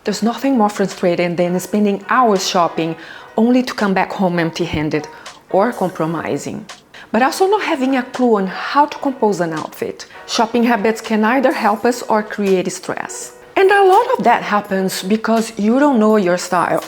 There's nothing more frustrating than spending hours shopping only to come back home empty-handed or compromising. But also not having a clue on how to compose an outfit. Shopping habits can either help us or create stress. And a lot of that happens because you don't know your style.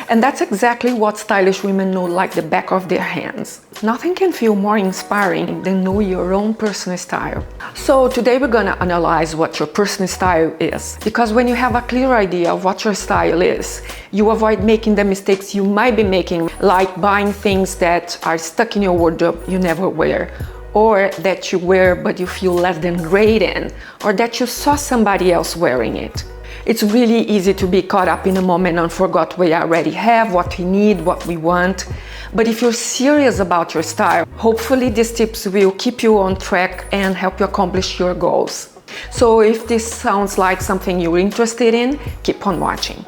And that's exactly what stylish women know like the back of their hands. Nothing can feel more inspiring than know your own personal style. So today we're gonna analyze what your personal style is. Because when you have a clear idea of what your style is, you avoid making the mistakes you might be making, like buying things that are stuck in your wardrobe you never wear, or that you wear but you feel less than great in, or that you saw somebody else wearing it. It's really easy to be caught up in a moment and forget what we already have, what we need, what we want. But if you're serious about your style, hopefully these tips will keep you on track and help you accomplish your goals. So if this sounds like something you're interested in, keep on watching.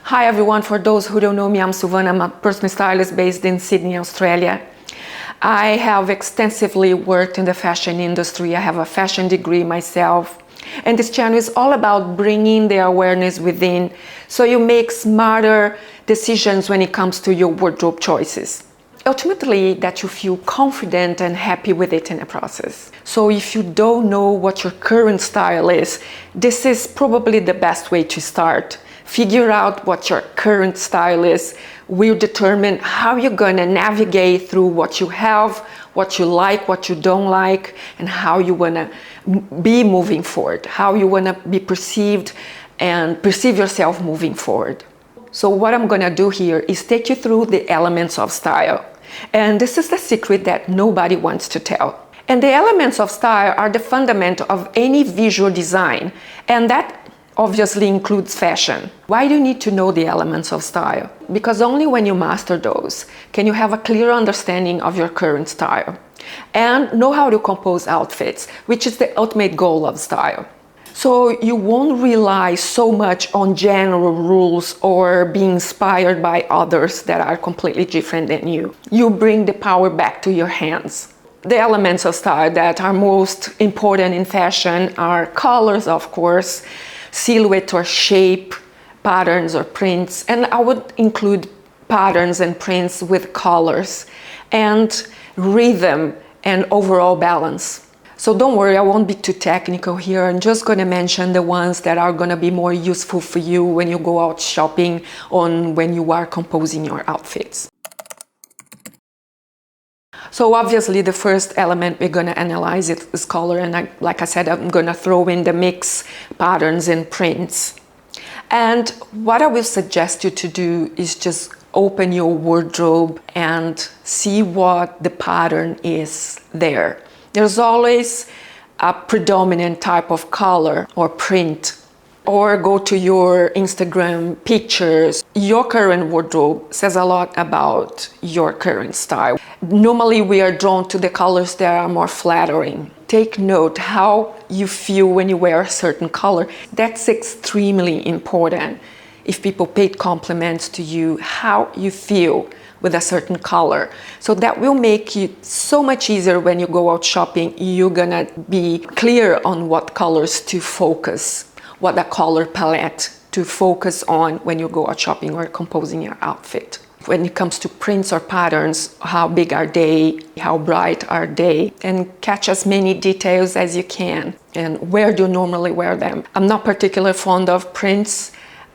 Hi everyone, for those who don't know me, I'm Silvana. I'm a personal stylist based in Sydney, Australia. I have extensively worked in the fashion industry. I have a fashion degree myself. And this channel is all about bringing the awareness within so you make smarter decisions when it comes to your wardrobe choices. Ultimately, that you feel confident and happy with it in the process. So if you don't know what your current style is, this is probably the best way to start. Figure out what your current style is will determine how you're going to navigate through what you have, what you like, what you don't like, and how you want to be moving forward, how you want to be perceived and perceive yourself moving forward. So what I'm going to do here is take you through the elements of style. And this is the secret that nobody wants to tell. And the elements of style are the fundament of any visual design, and that obviously includes fashion. Why do you need to know the elements of style? Because only when you master those can you have a clear understanding of your current style and know how to compose outfits, which is the ultimate goal of style. So you won't rely so much on general rules or being inspired by others that are completely different than you. You bring the power back to your hands. The elements of style that are most important in fashion are colors, of course, silhouette or shape, patterns or prints, and I would include patterns and prints with colors, and rhythm and overall balance. So don't worry, I won't be too technical here. I'm just going to mention the ones that are going to be more useful for you when you go out shopping or when you are composing your outfits. So obviously the first element we're going to analyze is color, and like I said, I'm going to throw in the mix, patterns and prints. And what I will suggest you to do is just open your wardrobe and see what the pattern is there. There's always a predominant type of color or print. Or go to your Instagram pictures. Your current wardrobe says a lot about your current style. Normally we are drawn to the colors that are more flattering. Take note how you feel when you wear a certain color. That's extremely important. If people paid compliments to you, how you feel with a certain color. So that will make it so much easier when you go out shopping. You're gonna be clear on what colors to focus, what a color palette to focus on when you go out shopping or composing your outfit. When it comes to prints or patterns, how big are they, how bright are they, and catch as many details as you can. And where do you normally wear them? I'm not particularly fond of prints,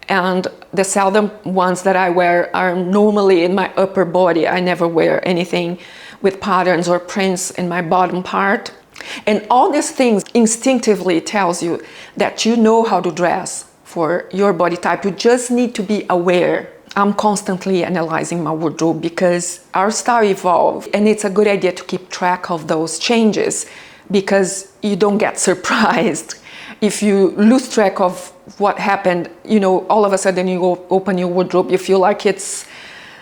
and the seldom ones that I wear are normally in my upper body. I never wear anything with patterns or prints in my bottom part. And all these things instinctively tells you that you know how to dress for your body type. You just need to be aware. I'm constantly analyzing my wardrobe because our style evolves, and it's a good idea to keep track of those changes because you don't get surprised. If you lose track of what happened, all of a sudden you open your wardrobe, you feel like it's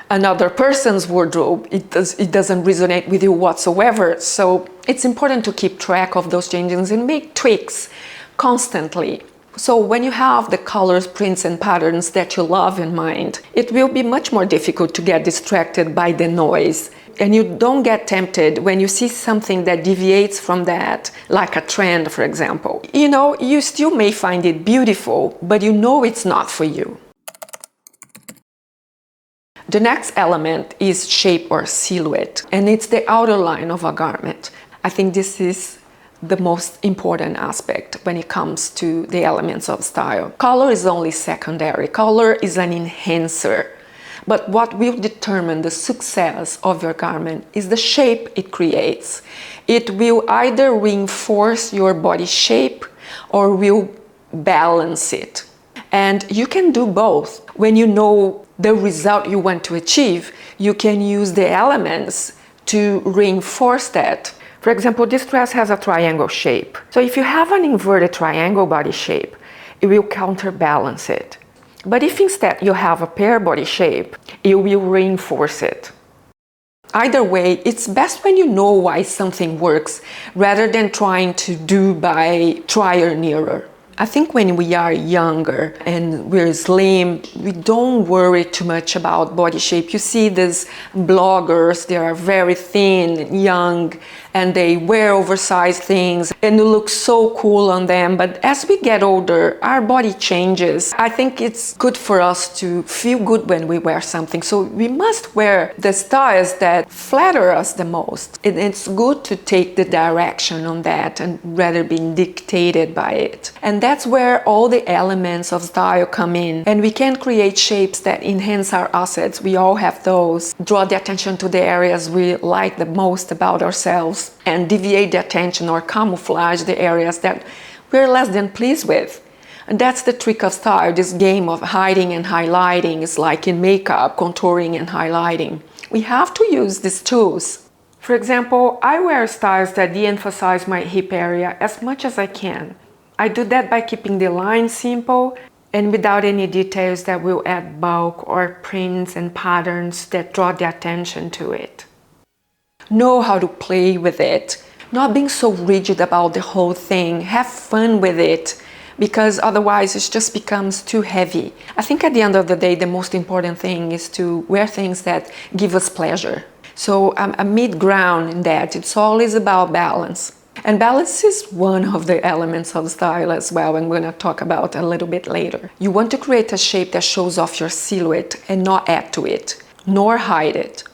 another person's wardrobe. It doesn't resonate with you whatsoever. So it's important to keep track of those changes and make tweaks constantly. So when you have the colors, prints, and patterns that you love in mind, it will be much more difficult to get distracted by the noise. And you don't get tempted when you see something that deviates from that, like a trend, for example. You still may find it beautiful, but you know it's not for you. The next element is shape or silhouette, and it's the outer line of a garment. I think this is the most important aspect when it comes to the elements of style. Color is only secondary. Color is an enhancer. But what will determine the success of your garment is the shape it creates. It will either reinforce your body shape or will balance it. And you can do both. When you know the result you want to achieve, you can use the elements to reinforce that. For example, this dress has a triangle shape. So if you have an inverted triangle body shape, it will counterbalance it. But if instead you have a pear body shape, it will reinforce it. Either way, it's best when you know why something works rather than trying to do by trial and error. I think when we are younger and we're slim, we don't worry too much about body shape. You see these bloggers, they are very thin, young, and they wear oversized things and it looks so cool on them. But as we get older, our body changes. I think it's good for us to feel good when we wear something. So we must wear the styles that flatter us the most. And it's good to take the direction on that and rather being dictated by it. And that's where all the elements of style come in. And we can create shapes that enhance our assets. We all have those. Draw the attention to the areas we like the most about ourselves and deviate the attention or camouflage the areas that we're less than pleased with. And that's the trick of style, this game of hiding and highlighting. It's like in makeup, contouring and highlighting. We have to use these tools. For example, I wear styles that de-emphasize my hip area as much as I can. I do that by keeping the line simple and without any details that will add bulk or prints and patterns that draw the attention to it. Know how to play with it, not being so rigid about the whole thing. Have fun with it, because otherwise it just becomes too heavy. I think at the end of the day, the most important thing is to wear things that give us pleasure. So a mid-ground in that. It's always about balance. And balance is one of the elements of style as well, I'm going to talk about a little bit later. You want to create a shape that shows off your silhouette and not add to it, nor hide it.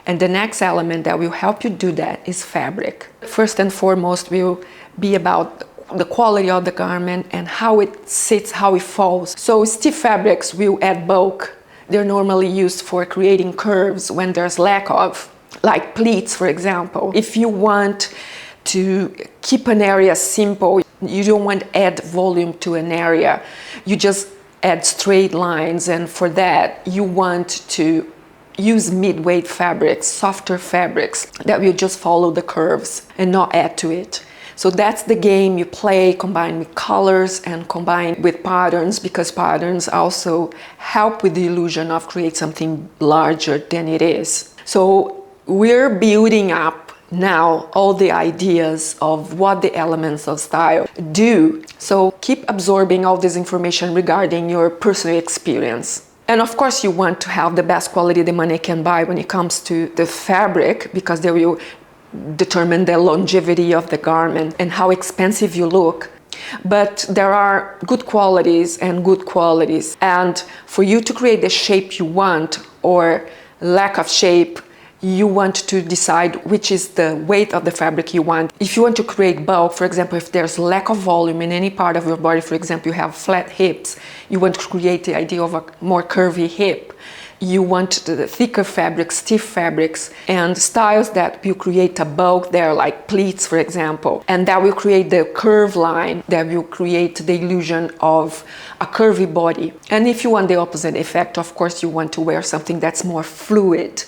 And the next element that will help you do that is fabric. First and foremost will be about the quality of the garment and how it sits, how it falls. So stiff fabrics will add bulk. They're normally used for creating curves when there's lack of, like pleats, for example. If you want to keep an area simple, you don't want to add volume to an area, you just add straight lines, and for that you want to use mid-weight fabrics, softer fabrics that will just follow the curves and not add to it. So that's the game you play, combined with colors and combined with patterns, because patterns also help with the illusion of create something larger than it is. So we're building up now all the ideas of what the elements of style do. So keep absorbing all this information regarding your personal experience. And of course you want to have the best quality the money can buy when it comes to the fabric, because they will determine the longevity of the garment and how expensive you look. But there are good qualities and good qualities. And for you to create the shape you want or lack of shape, you want to decide which is the weight of the fabric you want. If you want to create bulk, for example, if there's lack of volume in any part of your body, for example, you have flat hips, you want to create the idea of a more curvy hip. You want the thicker fabrics, stiff fabrics, and styles that will create a bulk there, like pleats, for example. And that will create the curve line, that will create the illusion of a curvy body. And if you want the opposite effect, of course, you want to wear something that's more fluid,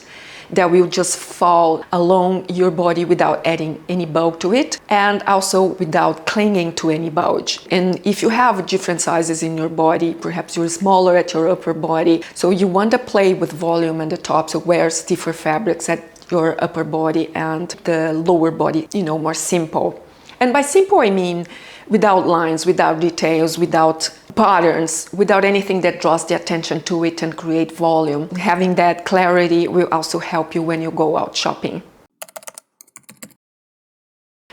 that will just fall along your body without adding any bulk to it, and also without clinging to any bulge. And if you have different sizes in your body, perhaps you're smaller at your upper body, so you want to play with volume at the top, so wear stiffer fabrics at your upper body and the lower body, more simple. And by simple, I mean without lines, without details, without patterns, without anything that draws the attention to it and create volume. Having that clarity will also help you when you go out shopping.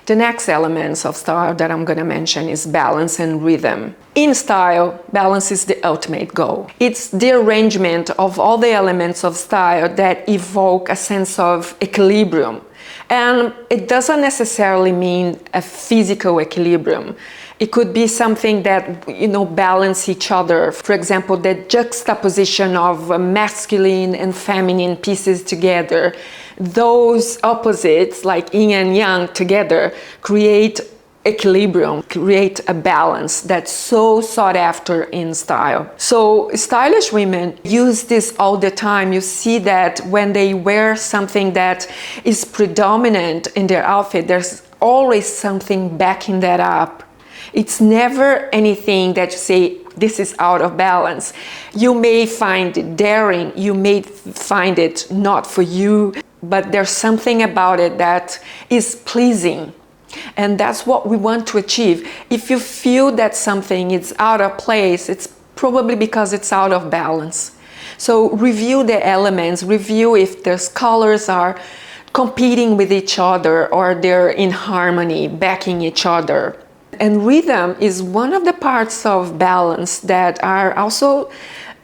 The next elements of style that I'm going to mention is balance and rhythm. In style, balance is the ultimate goal. It's the arrangement of all the elements of style that evoke a sense of equilibrium. And it doesn't necessarily mean a physical equilibrium. It could be something that, balance each other. For example, the juxtaposition of masculine and feminine pieces together. Those opposites, like yin and yang together, create equilibrium, create a balance that's so sought after in style. So stylish women use this all the time. You see that when they wear something that is predominant in their outfit, there's always something backing that up. It's never anything that you say, this is out of balance. You may find it daring, you may find it not for you, but there's something about it that is pleasing. And that's what we want to achieve. If you feel that something is out of place, it's probably because it's out of balance. So review the elements, review if those colors are competing with each other or they're in harmony, backing each other. And rhythm is one of the parts of balance that are also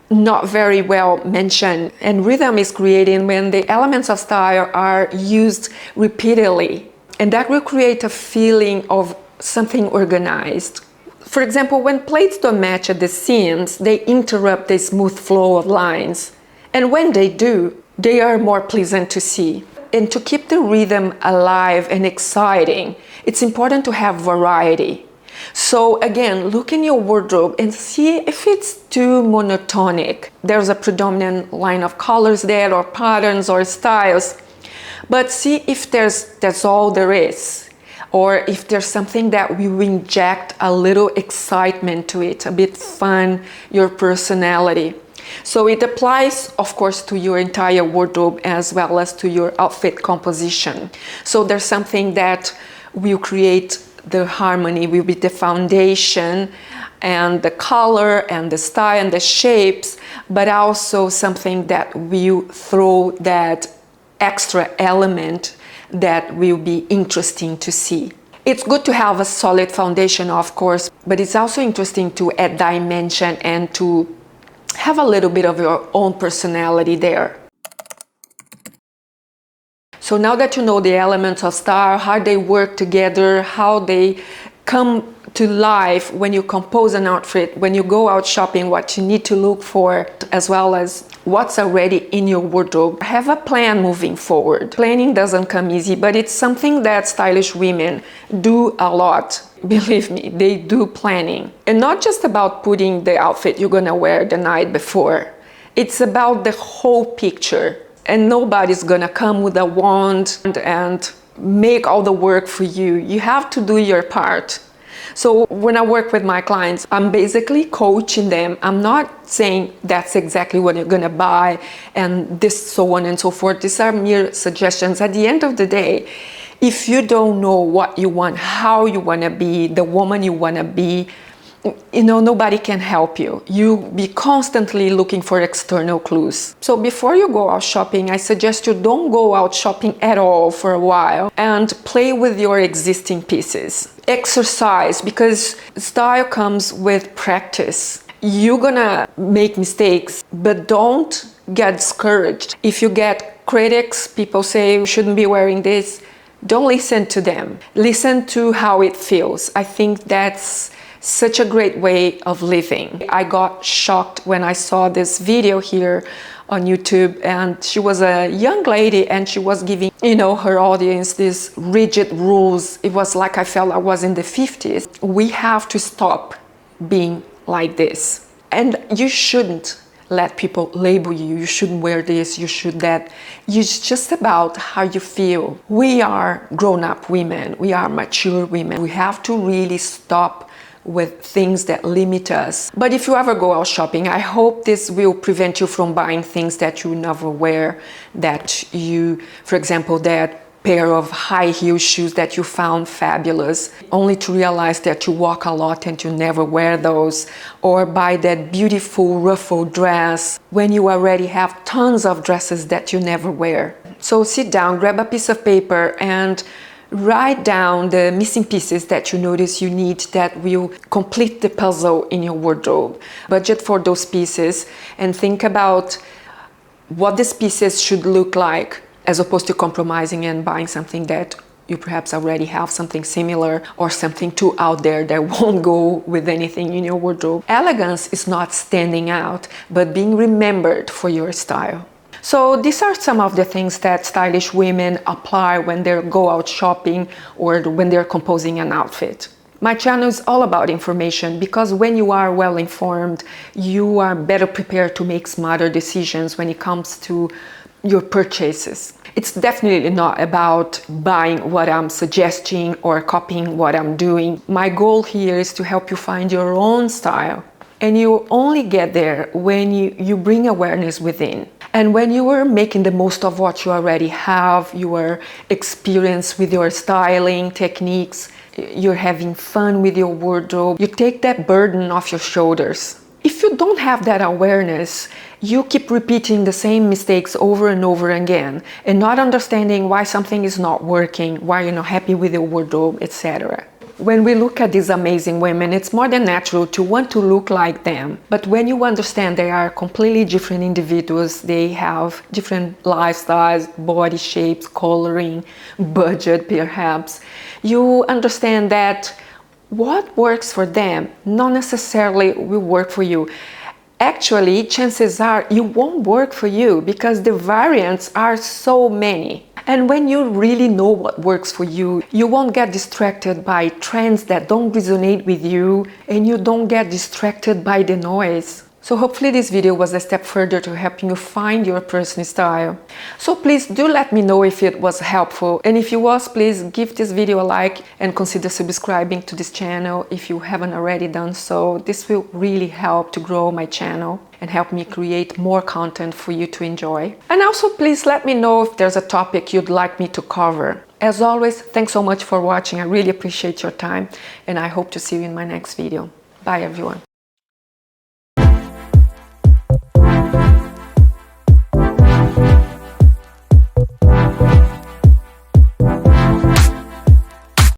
not very well mentioned. And rhythm is created when the elements of style are used repeatedly. And that will create a feeling of something organized. For example, when plates don't match at the seams, they interrupt the smooth flow of lines. And when they do, they are more pleasant to see. And to keep the rhythm alive and exciting, it's important to have variety. So again, look in your wardrobe and see if it's too monotonic. There's a predominant line of colors there, or patterns or styles. But see if that's all there is, or if there's something that will inject a little excitement to it, a bit fun, your personality. So it applies, of course, to your entire wardrobe as well as to your outfit composition. So there's something that will create the harmony, will be the foundation and the color and the style and the shapes, but also something that will throw that extra element that will be interesting to see. It's good to have a solid foundation, of course, but it's also interesting to add dimension and to have a little bit of your own personality there. So now that you know the elements of style, how they work together, how they come to life when you compose an outfit, when you go out shopping, what you need to look for, as well as what's already in your wardrobe. Have a plan moving forward. Planning doesn't come easy, but it's something that stylish women do a lot. Believe me, they do planning. And not just about putting the outfit you're gonna wear the night before. It's about the whole picture. And nobody's gonna come with a wand and make all the work for you. You have to do your part. So when I work with my clients, I'm basically coaching them. I'm not saying that's exactly what you're gonna buy and this, so on and so forth. These are mere suggestions. At the end of the day, if you don't know what you want, how you wanna be, the woman you wanna be, nobody can help you. You be constantly looking for external clues. So before you go out shopping, I suggest you don't go out shopping at all for a while and play with your existing pieces. Exercise, because style comes with practice. You're gonna make mistakes, but don't get discouraged. If you get critics, people say you shouldn't be wearing this, don't listen to them. Listen to how it feels. I think that's such a great way of living. I got shocked when I saw this video here on YouTube, and she was a young lady and she was giving, her audience these rigid rules. It was like I felt I was in the 50s. We have to stop being like this. And you shouldn't let people label you. You shouldn't wear this, you should that. It's just about how you feel. We are grown-up women. We are mature women. We have to really stop with things that limit us. But if you ever go out shopping, I hope this will prevent you from buying things that you never wear, that you, for example, that pair of high heel shoes that you found fabulous, only to realize that you walk a lot and you never wear those, or buy that beautiful ruffled dress when you already have tons of dresses that you never wear. So sit down, grab a piece of paper and write down the missing pieces that you notice you need that will complete the puzzle in your wardrobe. Budget for those pieces and think about what these pieces should look like, as opposed to compromising and buying something that you perhaps already have something similar or something too out there that won't go with anything in your wardrobe. Elegance is not standing out, but being remembered for your style. So these are some of the things that stylish women apply when they go out shopping or when they're composing an outfit. My channel is all about information because when you are well informed, you are better prepared to make smarter decisions when it comes to your purchases. It's definitely not about buying what I'm suggesting or copying what I'm doing. My goal here is to help you find your own style. And you only get there when you bring awareness within. And when you are making the most of what you already have, your experience with your styling techniques, you're having fun with your wardrobe, you take that burden off your shoulders. If you don't have that awareness, you keep repeating the same mistakes over and over again and not understanding why something is not working, why you're not happy with your wardrobe, etc. When we look at these amazing women, it's more than natural to want to look like them. But when you understand they are completely different individuals, they have different lifestyles, body shapes, coloring, budget perhaps, you understand that what works for them not necessarily will work for you. Actually, chances are it won't work for you because the variants are so many. And when you really know what works for you, you won't get distracted by trends that don't resonate with you, and you don't get distracted by the noise. So hopefully this video was a step further to helping you find your personal style. So please do let me know if it was helpful, and if it was, please give this video a like and consider subscribing to this channel if you haven't already done so. This will really help to grow my channel and help me create more content for you to enjoy. And also please let me know if there's a topic you'd like me to cover. As always, thanks so much for watching. I really appreciate your time and I hope to see you in my next video. Bye everyone.